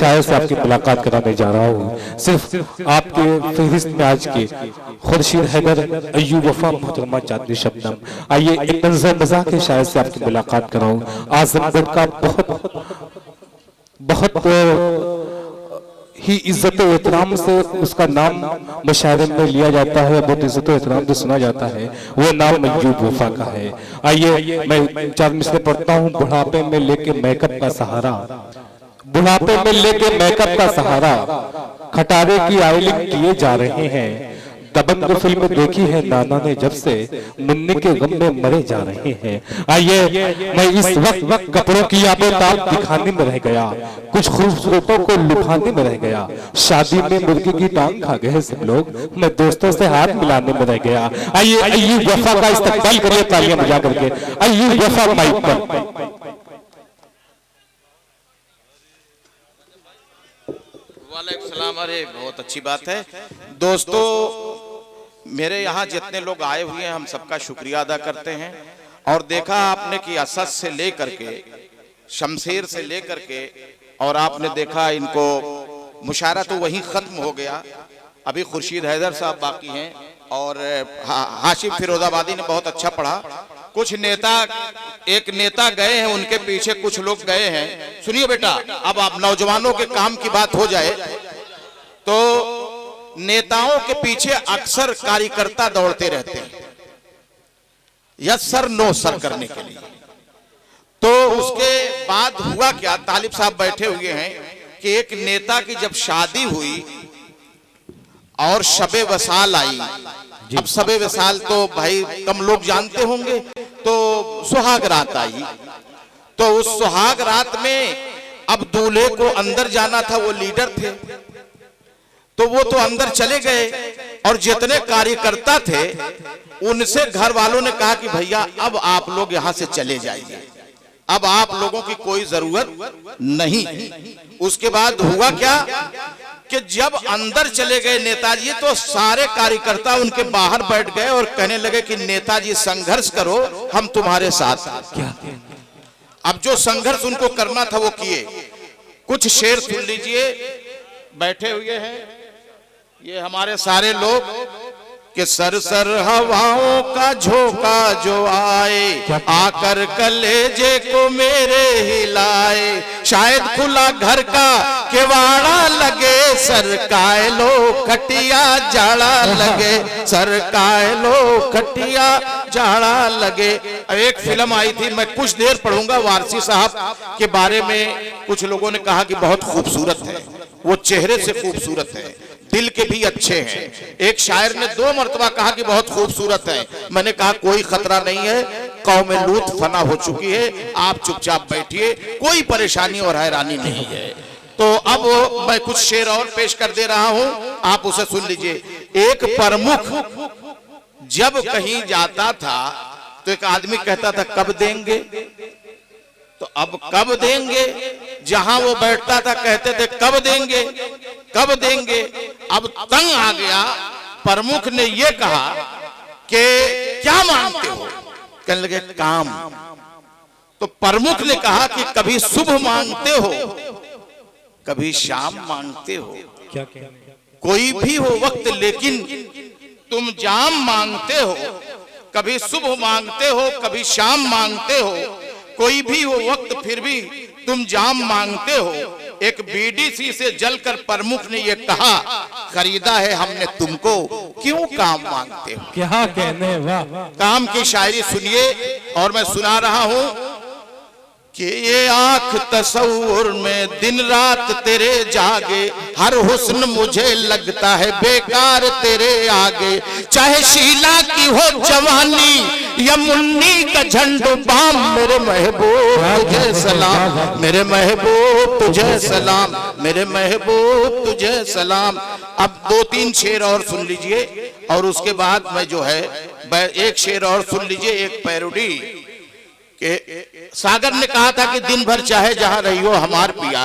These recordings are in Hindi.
शायर से आपकी मुलाकात कराने जा रहा हूँ। सिर्फ आपके फहरिस्त में आज के खुर्शीद हैदर, अय्यूब वफा, मोहतरमा चांदनी शबनम। आइए एक नज़र मज़ाक के शायर से आपकी मुलाकात कराऊं। आजमगढ़ का बहुत ही इज्जत एहतराम से उसका नाम मुशायरे में लिया जाता है, बहुत इज्जत एहतराम से सुना जाता है, वो नाम अय्यूब वफा का है। आइए मैं चार मिसरे पढ़ता हूँ। बुढ़ापे में लेके मेकअप का सहारा, बुढ़ापे में लेके मेकअप का सहारा, खटारे की आइलिंग किए जा रहे हैं। दबंग फिल्म देखी है नाना ने जब से, मुन्ने के गम में मरे जा रहे हैं। आइए मैं इस वक्त कपड़ों की आबोताब दिखाने में रह गया, कुछ खूबसूरतों को लुभाने में रह गया। शादी में मुर्गी की टांग खा गए सब लोग, मैं दोस्तों से हाथ मिलाने में रह गया। आइए अय्यूब वफा का इस्तकबाल करिए तालियां बजा करके। अय्यूब वफा माइक पर। वालेकुम सलाम। अरे बहुत अच्छी बात है दोस्तों, मेरे यहाँ जितने लोग आए हुए हैं हम सबका शुक्रिया अदा करते हैं। और देखा आपने कि असद से लेकर के, शमशेर से लेकर के, और आपने देखा इनको मुशायरा तो वहीं खत्म हो गया। अभी खुर्शीद हैदर साहब बाकी हैं और हाशिम फिरोजाबादी ने बहुत अच्छा पढ़ा। कुछ नेता, एक नेता गए हैं, उनके पीछे कुछ लोग गए हैं। सुनिए बेटा, अब आप नौजवानों के काम की बात हो जाए तो नेताओं के पीछे अक्सर कार्यकर्ता दौड़ते रहते हैं यस सर नो सर करने के लिए। तो उसके बाद हुआ क्या, तालिब साहब बैठे हुए हैं कि एक नेता की जब शादी हुई और शबे वसाल आई, अब शबे वसाल तो भाई कम लोग जानते होंगे, तो सुहाग रात आई। तो उस सुहाग रात में अब दूल्हे को अंदर जाना था, वो लीडर थे, तो वो तो अंदर चले गए और जितने कार्यकर्ता थे उनसे घर वालों ने कहा कि भैया अब आप लोग यहां से चले जाइए, अब आप लोगों की कोई जरूरत नहीं। उसके बाद हुआ क्या कि जब अंदर चले गए नेताजी तो सारे कार्यकर्ता उनके बाहर बैठ गए और कहने लगे कि नेताजी संघर्ष करो, हम तुम्हारे साथ। क्या अब जो संघर्ष उनको करना था वो किए। कुछ शेर सुन लीजिए, बैठे हुए हैं ये हमारे सारे लोग कि सरसर हवाओं का झोंका जो आए, आकर कलेजे को मेरे हिलाए, शायद खुला घर का केवाड़ा लगे, सरकाए लो खटिया जाड़ा लगे, सरकाए लो खटिया जाड़ा लगे। एक फिल्म आई थी, मैं कुछ देर पढ़ूंगा, वारसी साहब के बारे में कुछ लोगों ने कहा कि बहुत खूबसूरत है, वो चेहरे से खूबसूरत है, दिल के भी अच्छे हैं। एक शायर ने 2 मरतबा कहा कि बहुत खूबसूरत है। मैंने कहा कोई खतरा नहीं है, कौम लूत फना हो चुकी है, आप चुपचाप बैठिए, कोई परेशानी और हैरानी नहीं है। तो अब मैं कुछ शेर और पेश कर दे रहा हूं, आप उसे सुन लीजिए। एक प्रमुख जब कहीं जाता था तो एक आदमी कहता था कब देंगे, तो अब कब देंगे, जहां वो बैठता था कहते थे कब देंगे कब देंगे। अब तंग आ गया, प्रमुख ने ये कहा कि क्या मांगते हो, कहने लगे काम। तो प्रमुख ने कहा कि कभी सुबह मांगते हो, कभी शाम मांगते हो, क्या कोई भी हो वक्त लेकिन तुम जाम मांगते हो, कभी सुबह मांगते हो, कभी शाम मांगते हो, कोई भी हो वक्त फिर भी तुम जाम मांगते हो। एक बीडीसी से जलकर प्रमुख ने यह कहा, खरीदा है हमने तुमको, क्यों काम मांगते हो। क्या कहने, वाह। काम की शायरी सुनिए और मैं सुना रहा हूं कि ये आंख तस्वुर में दिन रात तेरे जागे, हर हुस्न मुझे लगता है बेकार तेरे आगे, चाहे शीला की हो जवानी या मुन्नी का झंडू बाम, मेरे महबूब तुझे सलाम, मेरे महबूब तुझे सलाम, मेरे महबूब तुझे सलाम। अब 2-3 शेर और सुन लीजिए और उसके बाद मैं जो है एक शेर और सुन लीजिए, एक पैरोडी के सागर ने कहा था कि दिन भर चाहे जहां रही हो हमार पिया,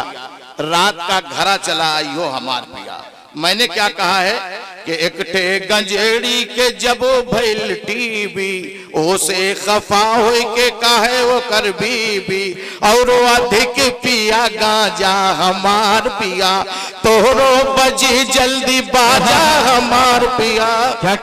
रात का घरा चला आई हो हमार पिया। मैंने क्या कहा है कि एकठे गंजेड़ी के जब भइल टीवी ओसे खफा हो के काहे वो कर बीबी और अधिक पिया गांजा हमार पिया तोहरो बजी जल्दी बाजा हमार पिया। क्या